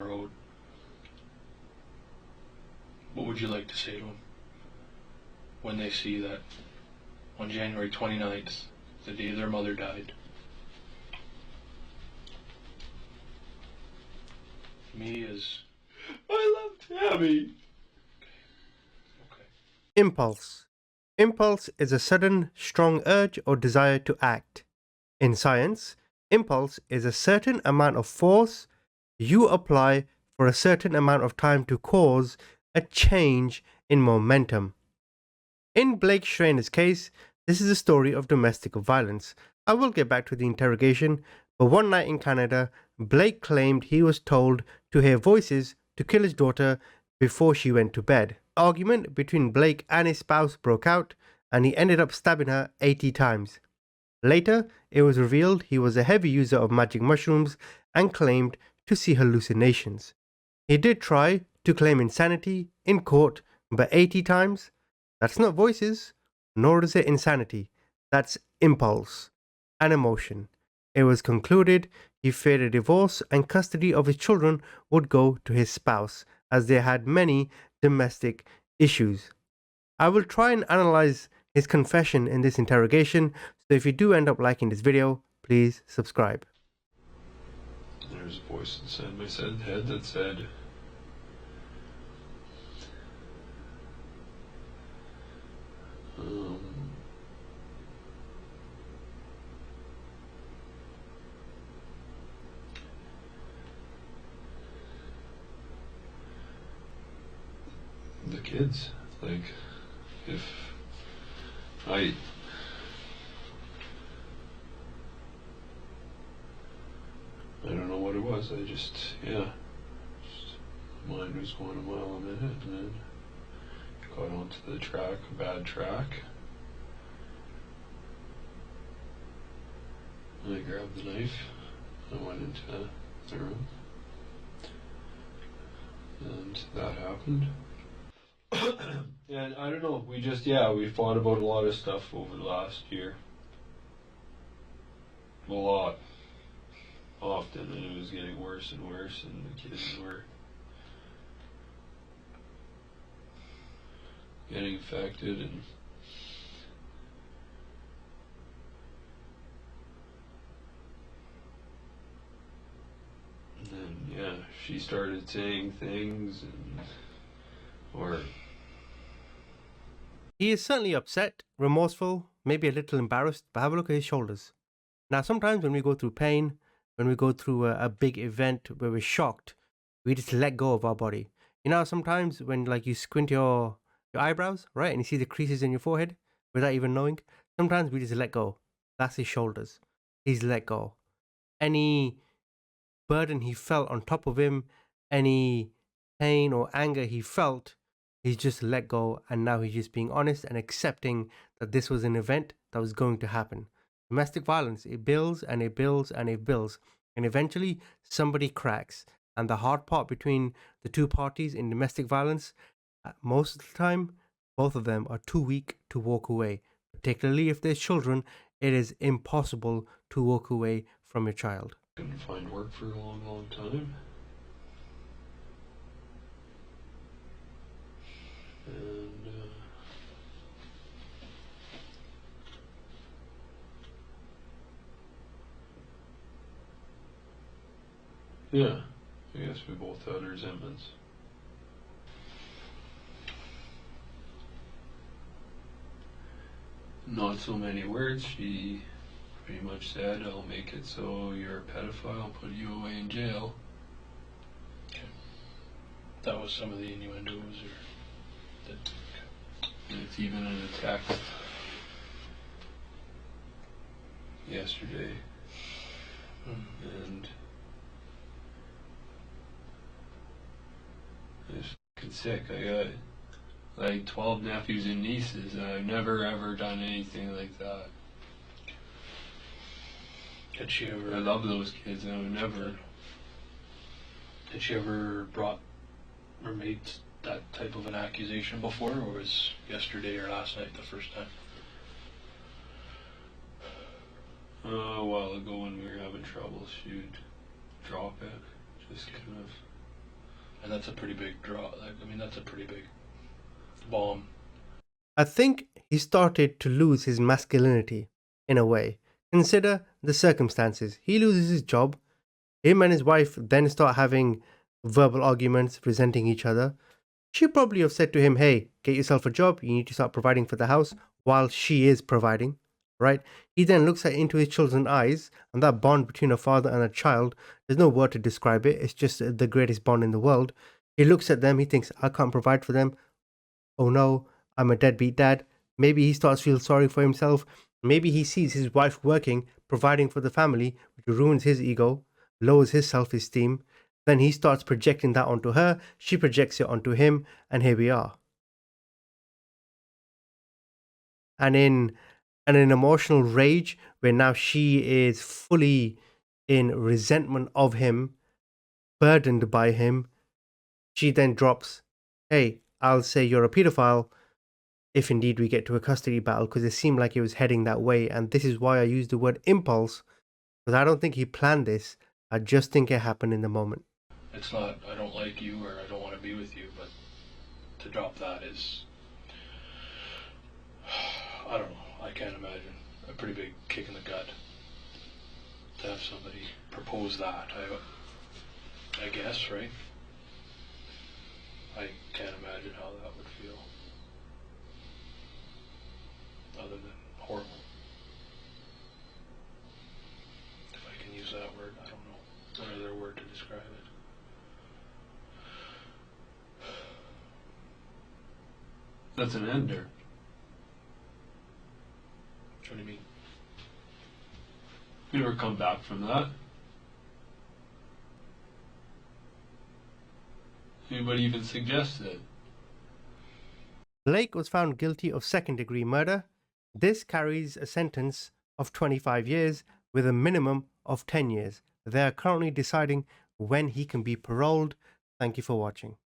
road, what would you like to say to them when they see that on January 29th, the day their mother died, me as I love Tammy. Okay. Impulse. Impulse is a sudden, strong urge or desire to act. In science, impulse is a certain amount of force you apply for a certain amount of time to cause a change in momentum. In Blake Schreiner's case, this is a story of domestic violence. I will get back to the interrogation, but one night in Canada, Blake claimed he was told to hear voices to kill his daughter before she went to bed. An argument between Blake and his spouse broke out, and he ended up stabbing her 80 times. Later, it was revealed he was a heavy user of magic mushrooms and claimed to see hallucinations. He did try to claim insanity in court, but 80 times? That's not voices, nor is it insanity. That's impulse and emotion. It was concluded he feared a divorce and custody of his children would go to his spouse, as they had many domestic issues. I will try and analyze his confession in this interrogation, so if you do end up liking this video, please subscribe. There's a voice inside my head that said, the kids, like, if I don't know what it was, mind was going a mile a minute, and then got onto the track, a bad track. And I grabbed the knife, and I went into the room, and that happened. And I don't know, we fought about a lot of stuff over the last year. A lot. Often, and it was getting worse and worse, and the kids were getting infected, and then she started saying things, or He is certainly upset, remorseful, maybe a little embarrassed, but have a look at his shoulders. Now, sometimes when we go through pain, when we go through a big event where we're shocked, we just let go of our body. You know, sometimes when like you squint your eyebrows, right, and you see the creases in your forehead without even knowing, sometimes we just let go. That's his shoulders. He's let go. Any burden he felt on top of him, any pain or anger he felt, he's just let go, and now he's just being honest and accepting that this was an event that was going to happen. Domestic violence, it builds and it builds and it builds, and eventually somebody cracks. And the hard part between the two parties in domestic violence, most of the time, both of them are too weak to walk away. Particularly if there's children, it is impossible to walk away from your child. couldn't find work for a long, long time. And I guess we both had resentments. Not so many words. She pretty much said, "I'll make it so you're a pedophile, I'll put you away in jail." Okay. That was some of the innuendos, or that. And it's even an attack yesterday. And I was fucking sick. I got like 12 nephews and nieces, and I've never ever done anything like that. Had she ever? I love those kids, and I would never. Had she ever brought or made that type of an accusation before, or was yesterday or last night the first time? A while ago when we were having trouble, she'd drop it, just kind of And that's a pretty big draw. I mean, that's a pretty big bomb. I think he started to lose his masculinity in a way. Consider the circumstances. He loses his job. Him and his wife then start having verbal arguments, resenting each other. She probably have said to him, hey, get yourself a job. You need to start providing for the house, while she is providing, right? He then looks into his children's eyes, and that bond between a father and a child, there's no word to describe it. It's just the greatest bond in the world. He looks at them. He thinks, I can't provide for them. Oh no, I'm a deadbeat dad. Maybe he starts to feel sorry for himself. Maybe he sees his wife working, providing for the family, which ruins his ego, lowers his self-esteem. Then he starts projecting that onto her. She projects it onto him, and here we are. And in an emotional rage, where now she is fully in resentment of him, burdened by him, she then drops, hey, I'll say you're a pedophile if indeed we get to a custody battle, because it seemed like it was heading that way. And this is why I use the word impulse, because I don't think he planned this. I just think it happened in the moment. It's not, I don't like you or I don't want to be with you, but to drop that is, I don't know, I can't imagine. A pretty big kick in the gut to have somebody propose that, I guess, right? I can't imagine how that would feel. Other than horrible. If I can use that word, I don't know. What other word to describe it? That's an ender. What do you mean? You never come back from that. Anybody even suggested it? Blake was found guilty of second-degree murder. This carries a sentence of 25 years with a minimum of 10 years. They are currently deciding when he can be paroled. Thank you for watching.